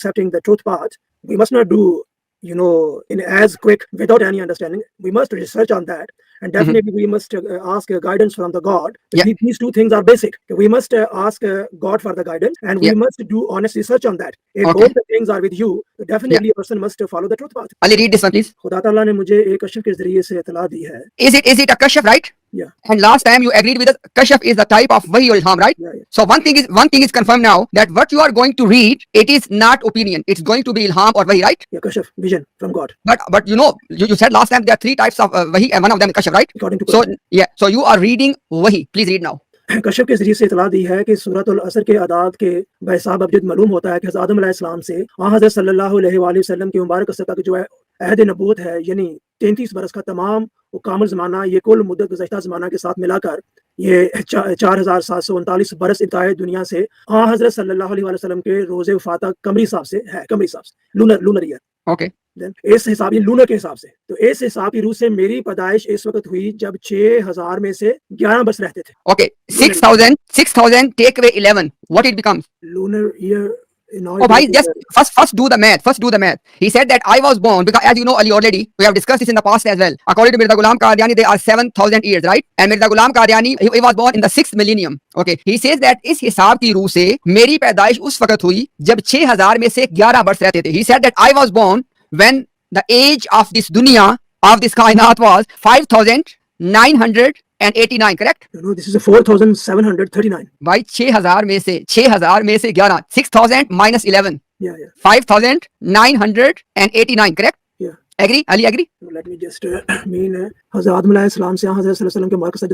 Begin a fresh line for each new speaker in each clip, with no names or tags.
accepting the truth path, we must not do, in as quick without any understanding. We must research on that, and definitely we must ask guidance from the God. These two things are basic. We must ask God for the guidance, and we must do honest research on that. If both the things are with you, definitely a person must follow the truth path.
Ali, read this one, please.
खुदा ताला ने मुझे एक कश्फ के जरिए से इतला दी है.
Is it a kashf, right?
Yeah.
And last time you agreed with us, kashf is the type of wahi or ilham, right?
Yeah.
So one thing is confirmed now, that what you are going to read, it is not opinion. It's going to be ilham or wahi, right?
Yeah, kashf, vision from God.
But you said last time there are three types of wahi, and one of them is kashf, right?
According to
So so you are reading wahi. Please read now.
कश्फ के जरिए से इतला दी है कि सूरतुल असर के आदाद के बहिसाब अबजद मालूम होता है कि हज़रत आदम अलैहिस्सलाम से हज़रत सल्लल्लाहु अलैहि वसल्लम की मुबारक असर तक जो है अहद नबूवत है, यानी 33 बरस का तमाम वो कामिल ज़माना, ये कुल मुद्दत गुज़श्ता ज़माना के साथ मिलाकर ये 4739 बरस इब्तिदाई दुनिया से हज़रत सल्लल्लाहु अलैहि वसल्लम के रोज़े वफ़ात तक कमरी हिसाब से है, कमरी हिसाब से, लूनर ईयर.
ओके,
इस हिसाब, ये लूनर के हिसाब से, तो इस हिसाब की रूह से मेरी पैदाइश इस वक्त हुई जब 6000 में से 11 बरस रहते थे.
Okay, 6000 take away 11, what it becomes?
Lunar year.
Oh, bhai, just first do the math. He said that I was born, because as you know, Ali, already we have discussed this in the past as well. According to Mirza Ghulam Qadiani, they are 7000 years, right? And Mirza Ghulam Qadiani, he was born in the 6th millennium. Okay, he says that इस हिसाब की रूह से मेरी पैदाइश उस वक्त हुई जब 6000 में से 11 बरस रहते थे. He said that I was born when the age of this dunya, of this kainat, was 5989, correct?
No, this is a 4739.
By 6000 में से 11, 6000 minus 11.
Yeah.
5989, correct?
Yeah.
Agree? Ali, agree?
Let me just mean हज़रत आदम अलैहिस्सलाम से हज़रत सल्लल्लाहु अलैहि वसल्लम के मरकज़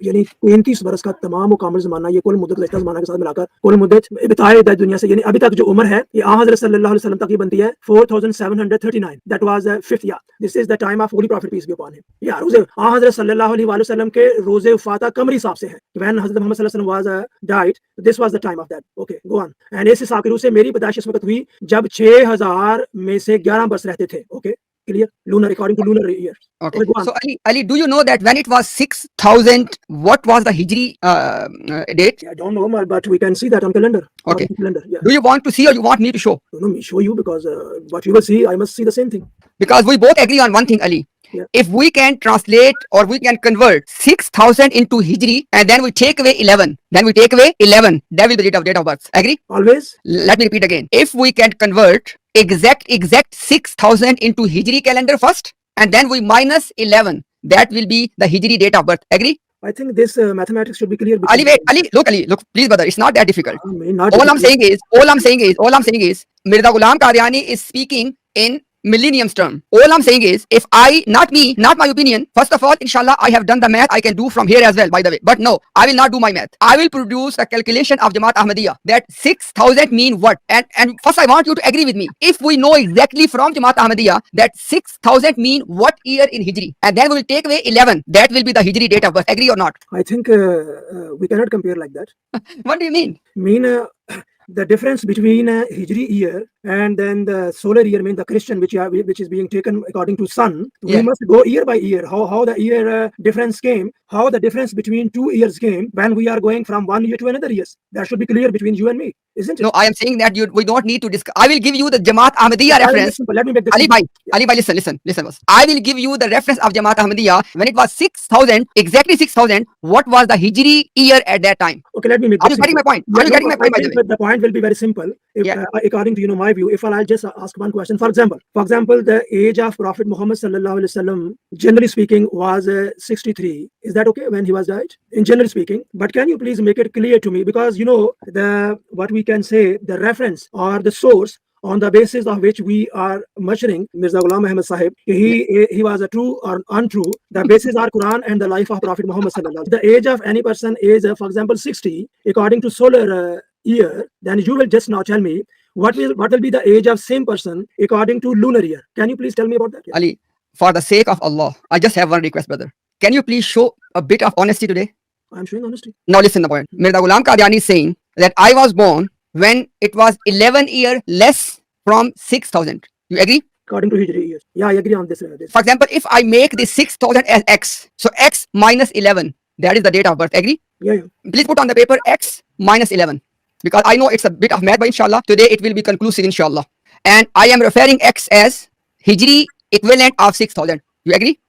यानी 33 बरस का तमाम कामिल ज़माना, ये कुल मुद्दत गुज़श्ता ज़माना के साथ मिलाकर कुल मुद्दत इब्तिदाई दुनिया से, यानी अभी तक जो उम्र है, ये हज़रत सल्लल्लाहु अलैहि वसल्लम तक ही बनती है 4739. That was the 5th year. This is the time of Holy Prophet, peace be upon him. Yeah, रोज़े हज़रत सल्लल्लाहु अलैहि वसल्लम के रोज़े वफ़ात कमरी हिसाब से है. When हज़रत मोहम्मद सल्लल्लाहु अलैहि वसल्लम was died, this was the time of that. Okay, go on. And इस हिसाब की रूह से मेरी पैदाइश इस वक्त हुई जब 6000 में से 11 बरस रहते थे. Okay, clear? Lunar, according to lunar years.
Okay. So Ali, do you know that when it was 6000, what was the Hijri date?
I don't know, but we can see that on calendar.
Okay.
Calendar, yeah.
Do you want to see or you want me to show?
No, me show you, because what you will see, I must see the same thing.
Because we both agree on one thing, Ali.
Yeah.
If we can translate or we can convert 6000 into Hijri and then we take away 11, that will be the date of birth. Agree?
Always.
Let me repeat again. If we can convert exact 6000 into Hijri calendar first, and then we minus 11, that will be the Hijri date of birth. Agree?
I think this mathematics should be clear.
Ali, wait, Ali, look, please, brother, it's not that difficult.
All
I'm saying is, Mirza Ghulam Qadiani is speaking in millenniums term. All I'm saying is, if not my opinion, first of all, inshallah, I have done the math, I can do from here as well, by the way. But no, I will not do my math. I will produce a calculation of Jamaat Ahmadiyya, that 6000 mean what? And first I want you to agree with me. If we know exactly from Jamaat Ahmadiyya that 6000 mean what year in Hijri, and then we will take away 11, that will be the Hijri date of birth. Agree or not?
I think we cannot compare like that.
What do you mean?
The difference between Hijri year and then the solar year, means the Christian, which is being taken according to sun.
Yeah.
We must go year by year. How the year difference came, how the difference between 2 years came when we are going from 1 year to another year. That should be clear between you and me, isn't it?
No, I am saying that we don't need to discuss. I will give you the Jamaat Ahmadiyya reference.
Let me make this.
Ali bhai, listen. I will give you the reference of Jamaat Ahmadiyya when it was 6000, exactly 6000. What was the Hijri year at that time?
Okay, let me make.
Are you getting my point? Are you getting my point? By the way,
the point will be very simple. According to my view, if I'll just ask one question. For example, the age of Prophet Muhammad sallallahu alaihi wasallam, generally speaking, was 63. Is that okay when he was died? In generally speaking, but can you please make it clear to me, because what we can say, the reference or the source on the basis of which we are measuring Mirza Ghulam Ahmad Sahib, he was a true or untrue. The basis are Quran and the life of Prophet Muhammad sallallahu alaihi wasallam. The age of any person is, for example, 60 according to solar year. Then you will just now tell me what will be the age of same person according to lunar year. Can you please tell me about that?
Ali, for the sake of Allah, I just have one request, brother. Can you please show a bit of honesty today?
I'm showing honesty.
Now listen the point. Mirza Ghulam Qadiani is saying that I was born when it was 11 years less from 6000. You agree?
According to Hijri years. Yeah, I agree on this.
For example, if I make this 6000 as X, so X minus 11, that is the date of birth. Agree?
Yeah.
Please put on the paper X minus 11. because I know it's a bit of math, but inshallah, today it will be conclusive, inshallah. And I am referring X as Hijri equivalent of 6,000. You agree?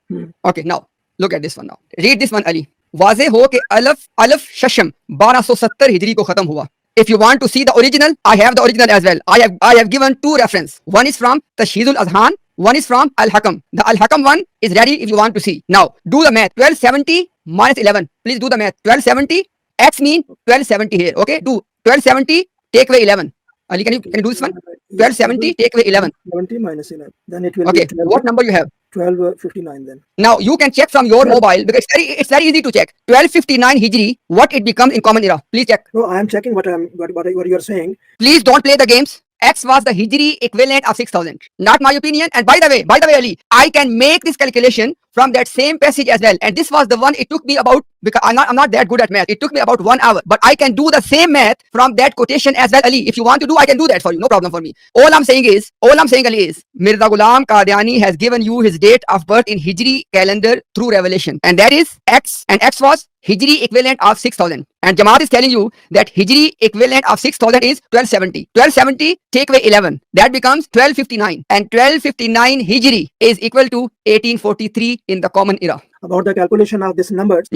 Okay, now, look at this one now. Read this one, Ali. वाज़े हो कि अलफ शशम 1270 हिजरी को खत्म हुआ. If you want to see the original, I have the original as well. I have given two reference. One is from Tashhidul Azhan. One is from Al-Hakam. The Al-Hakam one is ready if you want to see. Now, do the math. 1270 minus 11. Please do the math. 1270. X mean 1270 here. Okay. Do 1270. Take away 11. Ali, can you do this one? 1270. Take away 11.
70 minus 11. Then it will
Okay.
be 12,
What number you have?
1259 then.
Now you can check from your mobile because it's very easy to check. 1259 Hijri, what it becomes in common era. Please check.
No, I am checking what you are saying.
Please don't play the games. X was the Hijri equivalent of 6,000. Not my opinion. And by the way, Ali, I can make this calculation from that same passage as well. And this was the one it took me about, because I'm not that good at math. It took me about 1 hour. But I can do the same math from that quotation as well, Ali. If you want to do, I can do that for you. No problem for me. All I'm saying, Ali, is Mirza Ghulam Qadiani has given you his date of birth in Hijri calendar through revelation. And that is X. And X was Hijri equivalent of 6,000. And Jamaat is telling you that Hijri equivalent of 6,000 is 1270. 1270, take away 11. That becomes 1259. And 1259 Hijri is equal to 1843 in the common era.
About the calculation of this numbers,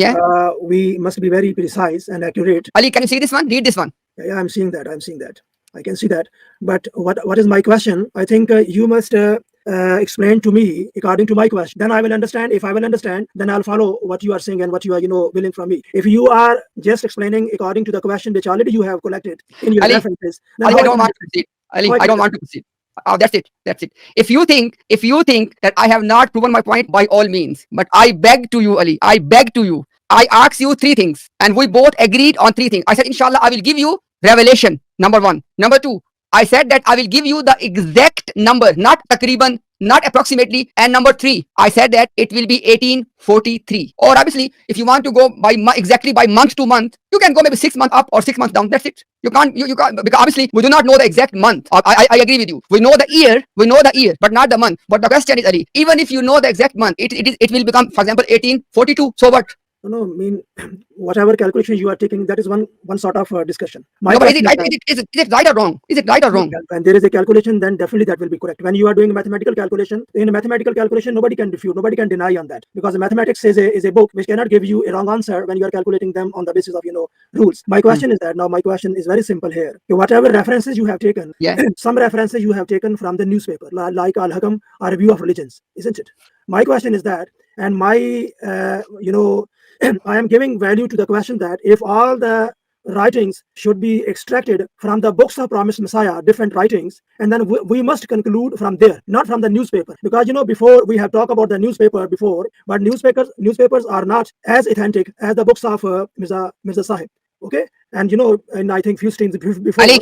we must be very precise and accurate.
Ali, can you see this one? Read this one.
Yeah, I'm seeing that. I can see that. But what is my question? I think you must explain to me according to my question. Then I will understand. If I will understand, then I'll follow what you are saying and what you are, willing from me. If you are just explaining according to the question which already you have collected in your references, then
Ali, I don't want to proceed. Ali, I don't want to proceed. Oh, that's it. If you think that I have not proven my point, by all means. But I beg to you, Ali. I asked you 3 things, and we both agreed on 3 things. I said, inshallah, I will give you revelation. Number 1. Number 2, I said that I will give you the exact number, not takriban, not approximately. And number 3, I said that it will be 1843. Or obviously, if you want to go by exactly by month to month, you can go maybe 6 months up or 6 months down. That's it. You can't, because obviously we do not know the exact month. I agree with you. We know the year, but not the month. But the question is, Ali, even if you know the exact month, it will become, for example, 1842. So what?
No, I mean, whatever calculation you are taking, that is one sort of discussion.
No, but is it right or wrong? Is it right or wrong?
When there is a calculation, then definitely that will be correct. When you are doing a mathematical calculation, in a mathematical calculation, nobody can refute, nobody can deny on that. Because mathematics is a book which cannot give you a wrong answer when you are calculating them on the basis of, rules. My question is that, now my question is very simple here. Whatever references you have taken, some references you have taken from the newspaper, like Al-Hakam, a review of religions, isn't it? My question is that, and my, I am giving value to the question that if all the writings should be extracted from the books of promised Messiah, different writings, and then we must conclude from there, not from the newspaper. Because, before we have talked about the newspaper before, but newspapers are not as authentic as the books of Mirza Sahib. Okay, and and I think few streams before.
Ali,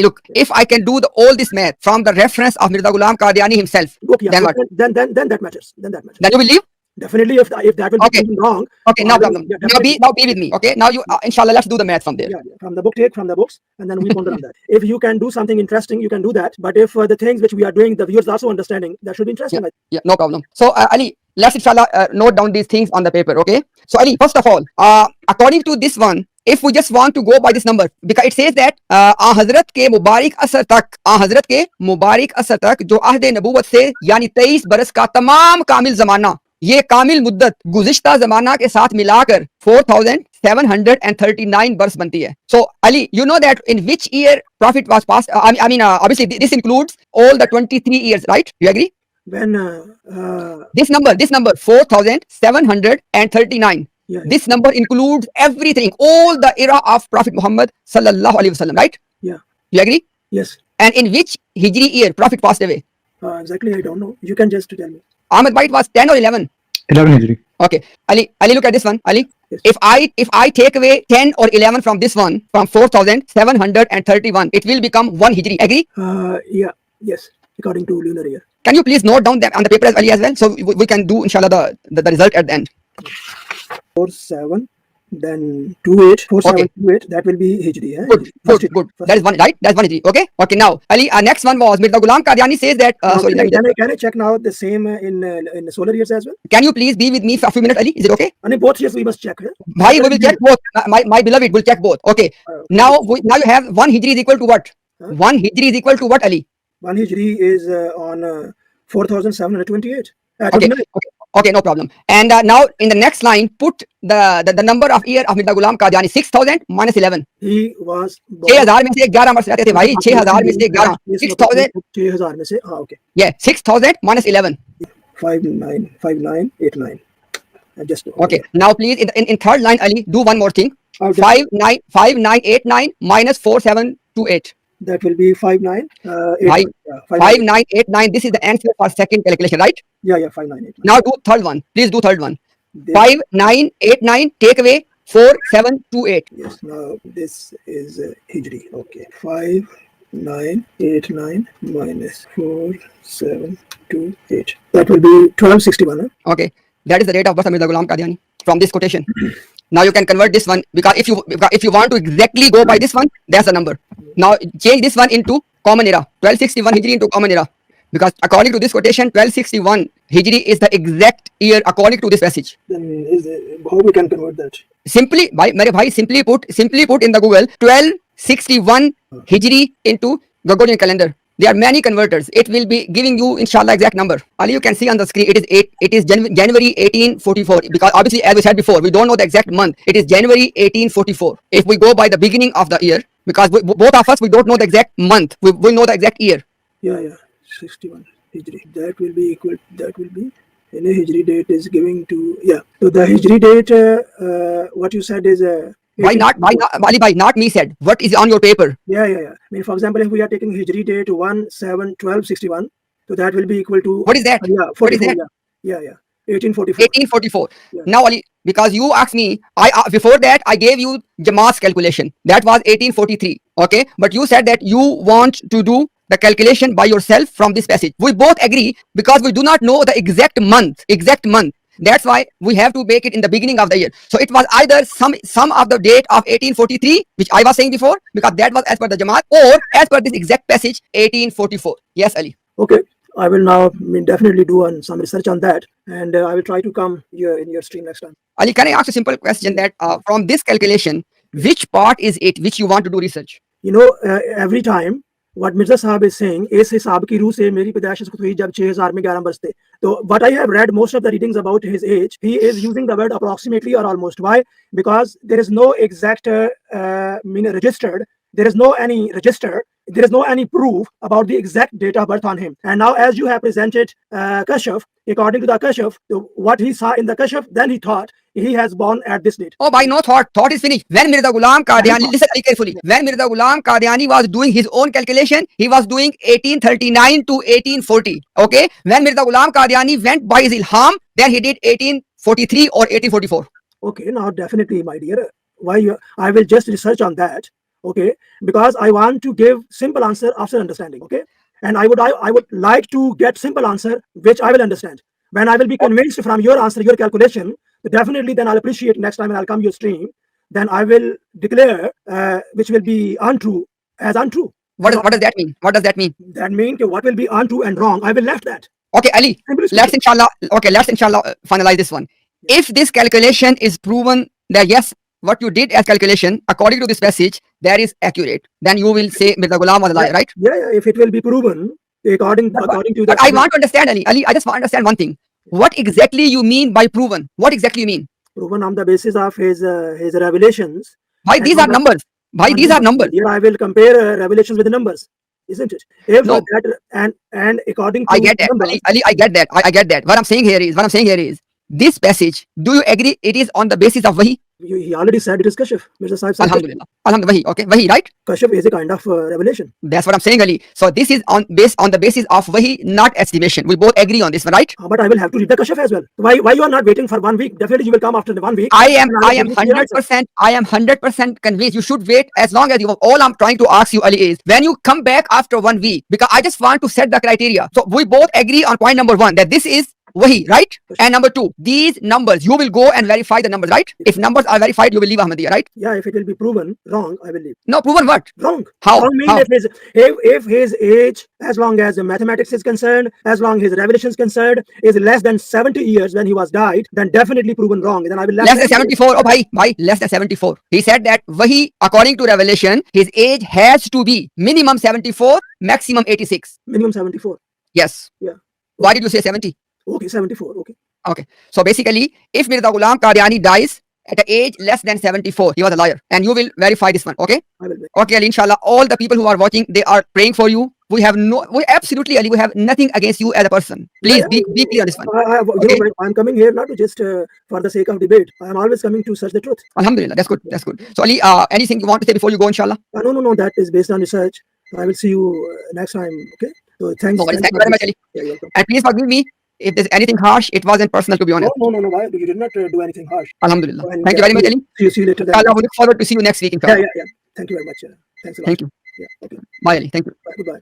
look, if I can do all this math from the reference of Mirza Ghulam Qadiani himself, then what?
Then that matters. Then
you will leave?
Definitely, if that will be wrong.
Okay, no problem. Now be with me. Okay, now you inshallah, let's do the math from there.
From the book, take from the books, and then we ponder on that. If you can do something interesting, you can do that. But if the things which we are doing, the viewers also understanding, that should be interesting.
Yeah, no problem. So Ali, let's inshallah note down these things on the paper. Okay. So Ali, first of all, according to this one, if we just want to go by this number, because it says that Hazrat के मुबारक असर तक जो अहद नबूवत से यानी 23 बरस का तमाम कामिल जमाना, ये कामिल मुद्दत गुज़िश्ता जमाना के साथ मिलाकर 4739 बरस बनती है. So Ali, you know that in which year Prophet was passed? I mean, obviously this includes all the 23 years, right? You agree?
When
this number 4739.
Yeah.
This number includes everything, all the era of Prophet Muhammad sallallahu alaihi wasallam, right?
Yeah.
You agree?
Yes.
And in which Hijri year Prophet passed away?
Exactly, I don't know. You can just tell me.
Ahmad, it was 10 or 11?
11 Hijri.
Okay. Ali, look at this one. Ali,
yes.
If I take away 10 or 11 from this one, from 4731, it will become 1 Hijri. Agree?
Yes. According to lunar year.
Can you please note down that on the paper as well, so we can do inshallah the result at the end.
47 Then 2728, that will be Hijri.
Good. That is one, right? That's one Hijri. Okay. Now, Ali, next one was Mirza Ghulam Qadiani says that. Sorry, let me just.
Can I check now the same in solar years as well?
Can you please be with me for a few minutes, Ali? Is it okay?
And in both years we must check.
Bhai, we will check both. My beloved will check both. Okay. Now you have one Hijri is equal to what? One Hijri is equal to what, Ali?
One Hijri is on 4728.
Okay, no problem. And now in the next line, put the number of year of Mirza Ghulam Qadiani, 6000 minus 11.
He was
6000 में से 11 वर्ष रहते थे भाई, 6000 में से 11, 6000
6000 में से okay.
Yeah, 6000 minus 11.
5989.
Okay. Now please in third line, Ali, do one more thing. 5989 minus 4728.
That will be
5989. This is the answer for second calculation, right?
Yeah, 5989.
Now do third one. Please do third one. 5989 take away 4728.
Yes. Now this is Hijri. Okay. 5989 minus 4728. That will be 1261. Huh?
Okay. That is the rate of birth of Mirza Ghulam Qadiani from this quotation. Now you can convert this one, because if you want to exactly go by this one, that's the number. Now change this one into common era. 1261 Hijri into common era, because according to this quotation, 1261 Hijri is the exact year according to this passage.
Then how we can convert that?
Simply put in the Google 1261 Hijri into Gregorian calendar. There are many converters. It will be giving you inshallah exact number. Ali, you can see on the screen it is January 1844, because obviously as we said before, we don't know the exact month. It is January 1844. If we go by the beginning of the year, because both of us we don't know the exact month, we know the exact year.
Yeah, 61 Hijri. That will be equal. That will be in a Hijri date is giving to So the Hijri date, what you said is
Why not Ali bhai, not me said. What is on your paper?
Yeah. I mean, for example, if we are taking Hijri date 1/7/1261, so that will be equal to
what is that?
44.
What is that?
Yeah. 1844.
1844.
Yeah.
Now Ali, because you asked me, before that I gave you Jamaat's calculation. That was 1843. Okay, but you said that you want to do the calculation by yourself from this passage. We both agree, because we do not know the exact month. That's why we have to make it in the beginning of the year. So it was either some of the date of 1843, which I was saying before, because that was as per the Jamaat, or as per this exact passage 1844. Yes, Ali.
Okay, I will now definitely do some research on that, and I will try to come here in your stream next time.
Ali, can I ask a simple question that from this calculation, which part is it which you want to do research?
Every time what Mirza Sahab is saying, इस हिसाब की रूह से मेरी पैदाइश हुई जब 6000 में 11 बरस थे. So what I have read, most of the readings about his age, he is using the word approximately or almost. Why? Because there is no exact registered. There is no any register. There is no any proof about the exact date of birth on him. And now, as you have presented Kashaf, according to the Kashaf, what he saw in the Kashaf, then he thought he has born at this date.
Oh, by no thought. Thought is finished. When Mirza Ghulam Qadiani, listen very carefully. When Mirza Ghulam Qadiani was doing his own calculation, he was doing 1839 to 1840. Okay. When Mirza Ghulam Qadiani went by his ilham, then he did 1843 or 1844.
Okay. Now, definitely, my dear, I will just research on that. Okay, because I want to give simple answer after understanding. Okay, and I would like to get simple answer which I will understand. When I will be convinced from your answer, your calculation, definitely then I'll appreciate next time when I'll come your stream. Then I will declare which will be untrue as untrue.
What does that mean? What does that mean?
That means what will be untrue and wrong. I will left that.
Okay, Ali. Let's inshallah finalize this one. If this calculation is proven that yes, what you did as calculation according to this passage, that is accurate, then you will say Mirza Ghulam was a liar, right?
Yeah. If it will be proven according to that.
But I want to understand, Ali, I just want to understand one thing. What exactly you mean by proven? What exactly you mean?
Proven on the basis of his revelations.
Why these are numbers? Why these are numbers?
Here I will compare revelations with the numbers, isn't it? If
no.
That, and according to
I get that, numbers, Ali, I get that. I get that. What I'm saying here is this passage. Do you agree it is on the basis of Wahi?
He already said it is Kashaf. Mirza Sahib said
Alhamdulillah. Wahi. Okay, Wahi, right?
Kashaf is a kind of revelation.
That's what I'm saying, Ali. So this is on the basis of Wahi, not estimation. We both agree on this one, right?
But I will have to read the Kashaf as well. Why you are not waiting for 1 week? Definitely you will come after the 1 week.
I am 100% convinced you should wait as long as you. All I'm trying to ask you, Ali, is when you come back after 1 week, because I just want to set the criteria. So we both agree on point number 1 that this is Wahi, right? And number two, these numbers, you will go and verify the numbers, right? If numbers are verified, you will leave Ahmadiyya, right?
Yeah, if it will be proven wrong, I will leave.
No, proven what?
Wrong.
How?
Wrong means
How?
if his age, as long as mathematics is concerned, as long as his revelation is concerned, is less than 70 years when he was died, then definitely proven wrong. Then I will
Less than 74. Oh, bhai, less than 74. He said that Wahi, according to revelation, his age has to be minimum 74, maximum 86.
Minimum 74.
Yes.
Yeah.
Why did you say 70?
Okay, 74. Okay.
Okay. So basically, if Mirza Ghulam Qadiani dies at an age less than 74, he was a liar. And you will verify this one, okay?
I will.
Okay, Ali, inshallah, all the people who are watching, they are praying for you. We absolutely, Ali, we have nothing against you as a person. Please be clear on this one.
You know, I'm coming here not to just for the sake of debate. I am always coming to search the truth.
Alhamdulillah, that's good. That's good. So, Ali, anything you want to say before you go, inshallah?
No. That is based on research. I will see you next time. Okay. So thanks.
No worries. Thank you very much, Ali.
Yeah, you're welcome.
And please forgive me if there's anything harsh. It wasn't personal, to be honest.
No. Why? You did not do anything harsh.
Alhamdulillah.
And,
Thank you very much, Ali.
See you later. Then.
Allah, we look forward to see you next week, inshallah.
Yeah. Thank you very much. Thanks a lot.
Thank you.
Yeah. Okay.
Bye, Ali. Thank you.
Bye. Goodbye.